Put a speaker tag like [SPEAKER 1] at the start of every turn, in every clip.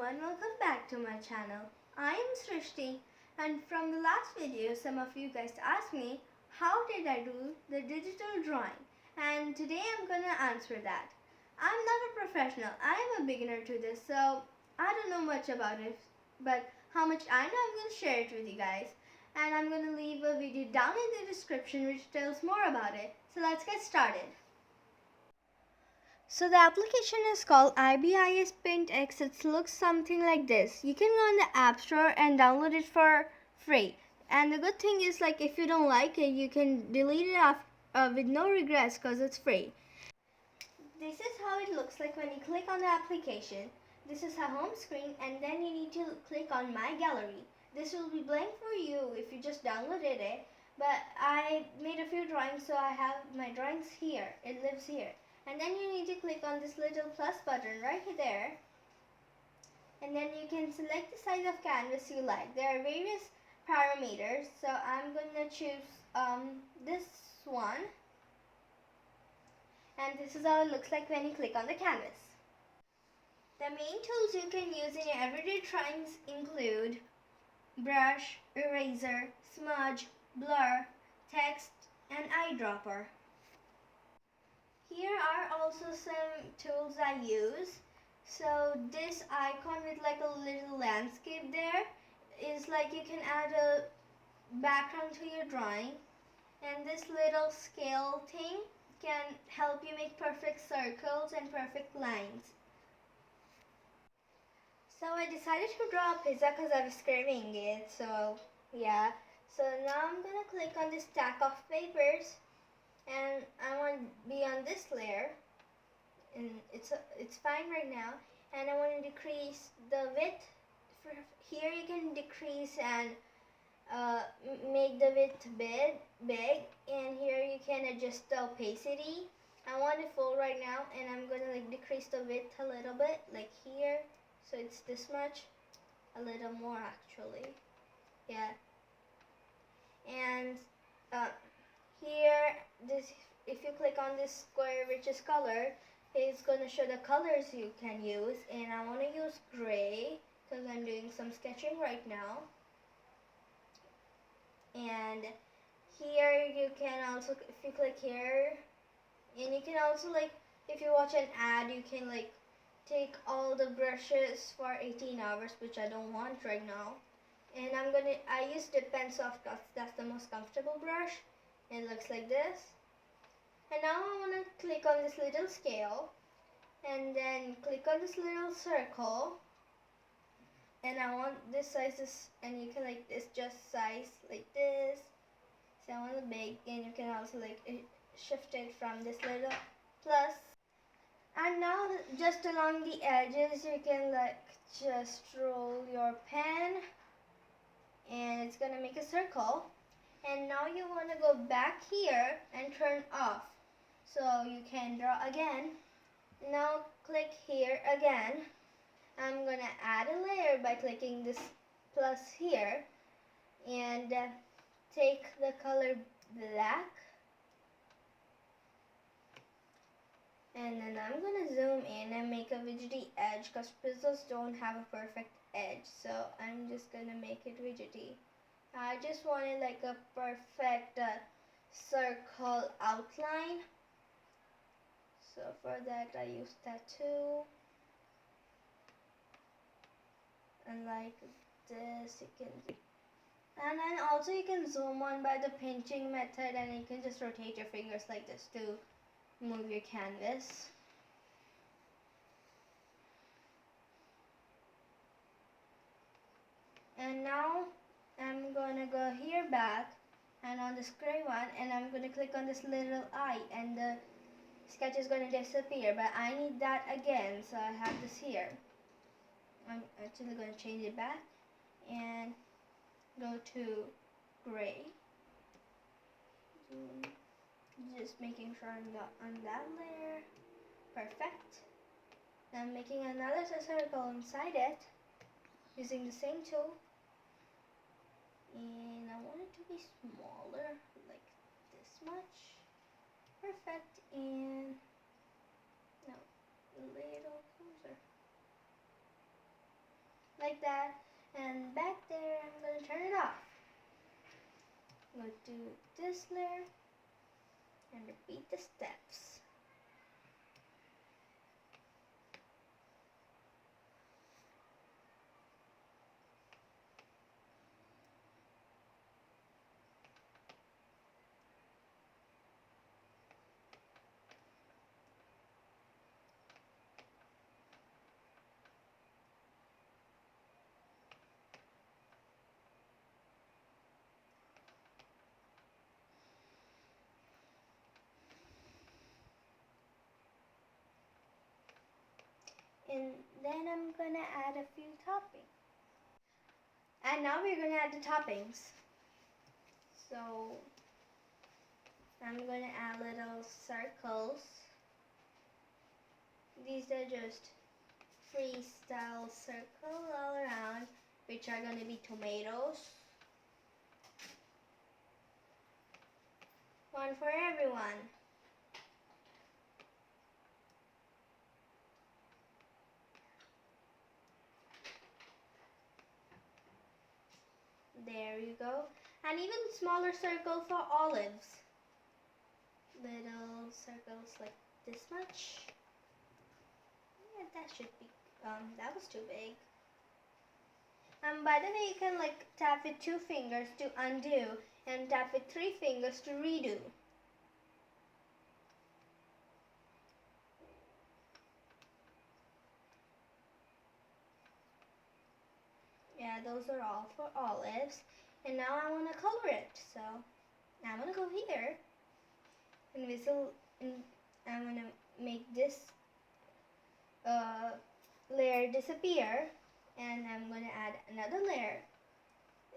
[SPEAKER 1] everyone, welcome back to my channel. I am Srishti, and from the last video some of you guys asked me how did I do the digital drawing, and today I'm gonna answer that. I'm not a professional, I am a beginner to this, so I don't know much about it, but how much I know I'm gonna share it with you guys, and I'm gonna leave a video down in the description which tells more about it. So let's get started. So the application is called ibis Paint X. It looks something like this. You can go on the App Store and download it for free. And the good thing is, like, if you don't like it, you can delete it with no regrets because it's free. This is how it looks like when you click on the application. This is a home screen, and then you need to click on My Gallery. This will be blank for you if you just downloaded it. But I made a few drawings, so I have my drawings here. It lives here. And then you need to click on this little plus button right there, and then you can select the size of canvas you like. There are various parameters, so I'm going to choose this one, and this is how it looks like when you click on the canvas. The main tools you can use in your everyday drawings include brush, eraser, smudge, blur, text, and eyedropper. Here are also some tools I use. So this icon with like a little landscape there is like you can add a background to your drawing, and this little scale thing can help you make perfect circles and perfect lines. So I decided to draw a pizza because I was craving it, so yeah. So now I'm gonna click on this stack of papers, and I want to be on this layer, and it's fine right now, and I want to decrease the width. Here you can decrease and make the width big, and here you can adjust the opacity. I want it full right now, and I'm going to like decrease the width a little bit, like here, so it's this much, a little more actually, yeah. And here, if you click on this square which is color, it's going to show the colors you can use, and I want to use gray because I'm doing some sketching right now. And here you can also, if you click here, and you can also, like, if you watch an ad, you can like take all the brushes for 18 hours, which I don't want right now. And I use the pen soft because that's the most comfortable brush. It looks like this. And now I want to click on this little scale, and then click on this little circle, and I want this size, and you can like this just size like this. So I want the big, and you can also like shift it from this little plus. And now just along the edges you can like just roll your pen, and it's gonna make a circle. And now you want to go back here and turn off, so you can draw again. Now click here again. I'm gonna add a layer by clicking this plus here, and take the color black, and then I'm gonna zoom in and make a widgety edge because pizzas don't have a perfect edge, so I'm just gonna make it widgety. I just wanted like a perfect circle outline, so for that I used tattoo, and like this you can do. And then also you can zoom on by the pinching method, and you can just rotate your fingers like this to move your canvas. And now I'm gonna go here back and on this gray one, and I'm gonna click on this little eye, and the sketch is gonna disappear, but I need that again, so I have this here. I'm actually gonna change it back and go to gray. Just making sure I'm on that layer. Perfect. Now I'm making another circle inside it using the same tool. And I want it to be smaller, like this much. Perfect. And now a little closer. like that. And back there, I'm going to turn it off. Go to this layer and repeat the steps. And then I'm going to add a few toppings. And now we're going to add the toppings. So I'm going to add little circles. These are just freestyle circle all around, which are going to be tomatoes. One for everyone. There you go. And even smaller circle for olives. Little circles like this much. Yeah, that should be, that was too big. By the way, you can like tap with 2 fingers to undo and tap with 3 fingers to redo. Yeah, those are all for olives. And now I want to color it. So I'm going to go here and I'm going to make this layer disappear. And I'm going to add another layer.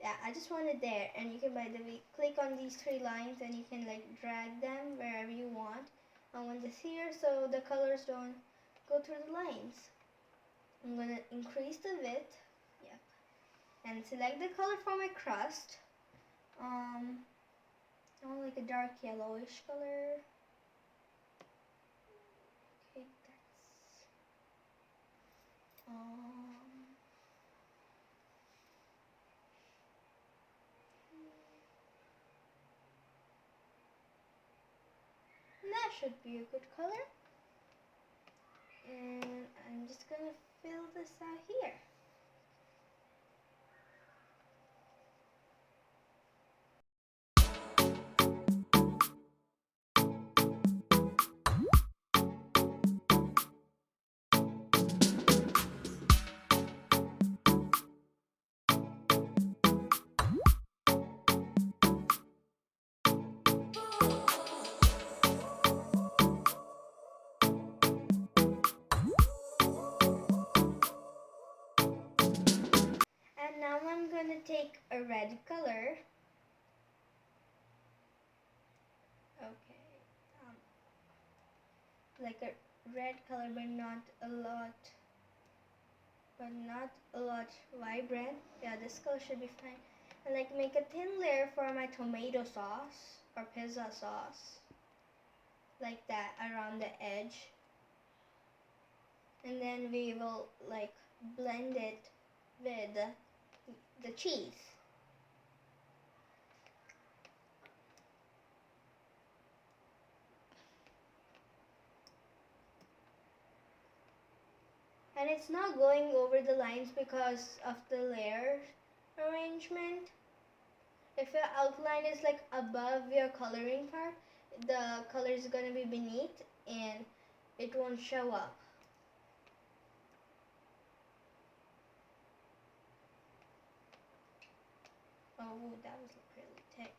[SPEAKER 1] Yeah, I just want it there. And you can, by the way, click on these 3 lines and you can like drag them wherever you want. I want this here so the colors don't go through the lines. I'm going to increase the width. Yep. And select the color for my crust. I want like a dark yellowish color. Okay, that's that should be a good color. And I'm just gonna fill this out here. And now I'm gonna take a red color. Okay, like a red color, but not a lot vibrant. Yeah, this color should be fine. And like make a thin layer for my tomato sauce or pizza sauce, like that around the edge. And then we will like blend it with the cheese. And it's not going over the lines because of the layer arrangement. If your outline is like above your coloring part, the color is going to be beneath and it won't show up. Oh, that was really thick.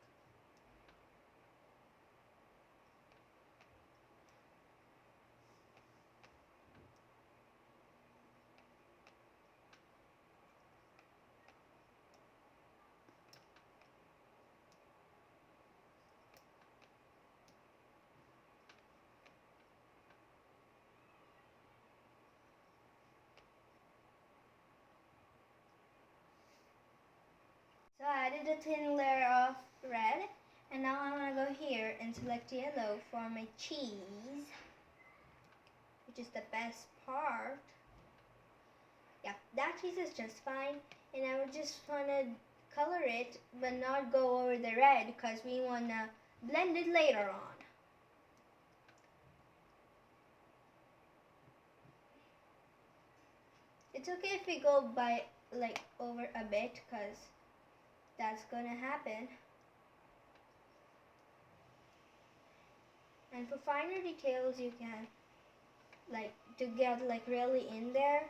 [SPEAKER 1] So I added a thin layer of red, and now I'm going to go here and select yellow for my cheese, which is the best part. Yeah, that patches is just fine, and I would just wanna color it but not go over the red because we wanna blend it later on. It's okay if we go by like over a bit because that's gonna happen. And for finer details you can like to get like really in there,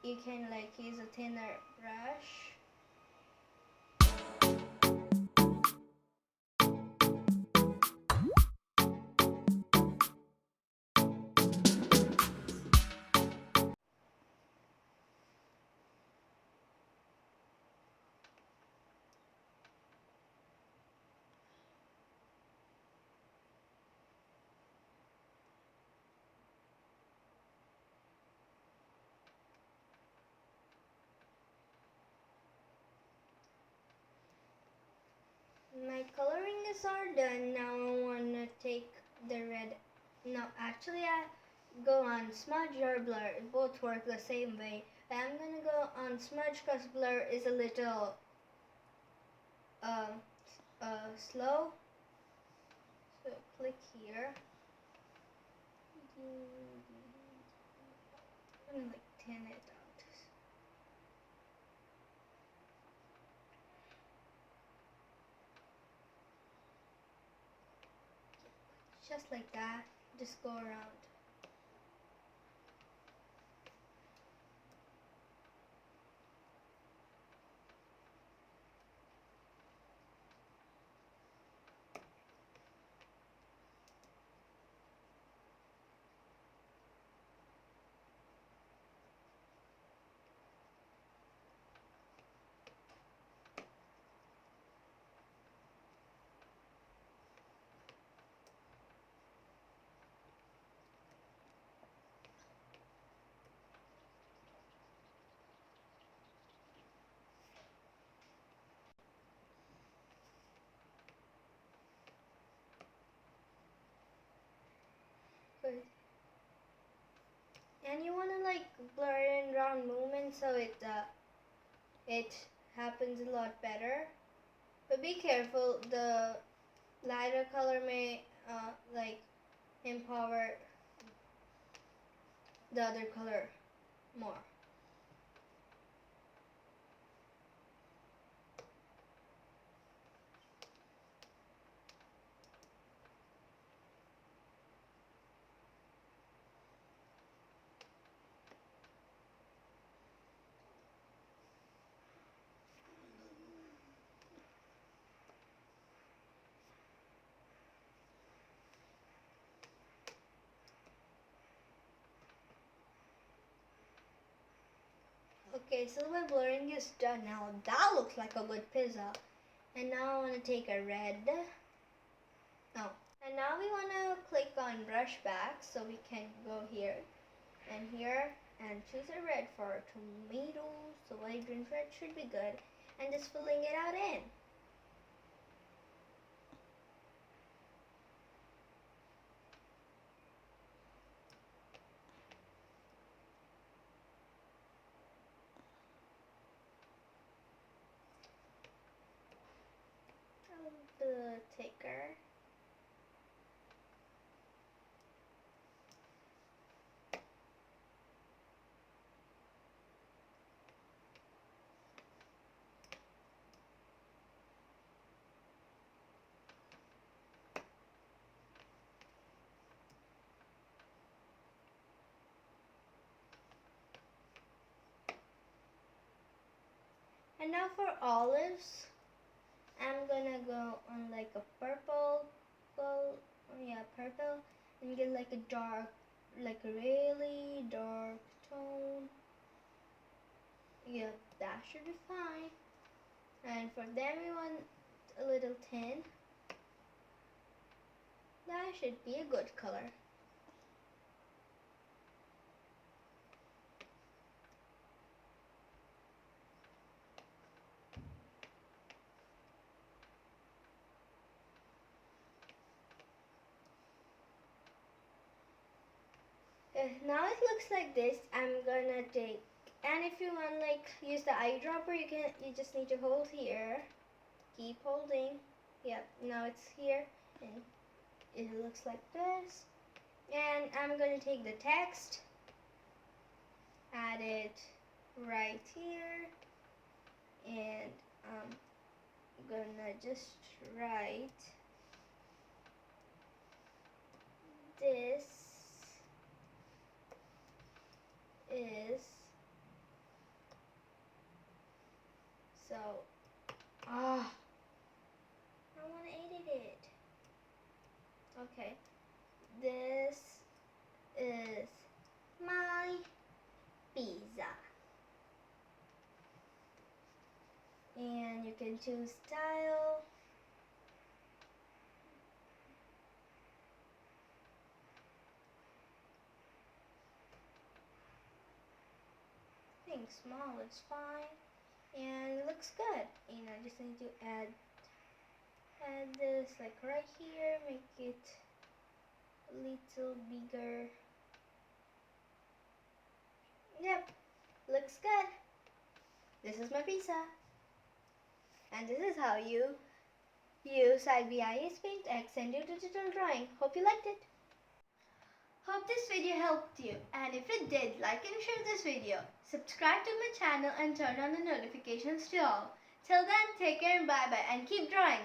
[SPEAKER 1] you can like use a thinner brush. My coloring is all done. Now I want to take the red. No, actually I go on smudge or blur. Both work the same way. But I'm going to go on smudge because blur is a little um, slow. So click here. I'm going to like thin it out. Just like that. Just go around. Good. And you want to like blur in round movements so it happens a lot better. But be careful, the lighter color may like empower the other color more. Okay, so my blurring is done now. That looks like a good pizza. And now I want to take a red. Oh, and now we want to click on brush back so we can go here and here and choose a red for tomatoes. So vibrant red should be good. And just filling it out in. The ticker. And now for olives, I'm gonna go on like a purple, purple, and get like a dark, like a really dark tone. Yeah, that should be fine. And for them, we want a little thin. That should be a good color. Now it looks like this. I'm gonna take And if you want like use the eyedropper, you just need to hold here. Keep holding. Yep, now it's here and it looks like this. And I'm going to take the text, add it right here, and I'm gonna just write this is so I want to edit it. Okay, this is my pizza, and you can choose style. I think small is fine, and it looks good. And I just need to add this like right here, make it a little bigger. Yep, looks good. This is my pizza. And this is how you use ibis Paint X and do digital drawing. Hope you liked it. Hope this video helped you, and if it did, like and share this video. Subscribe to my channel and turn on the notifications to all. Till then, take care and bye bye, and keep drawing.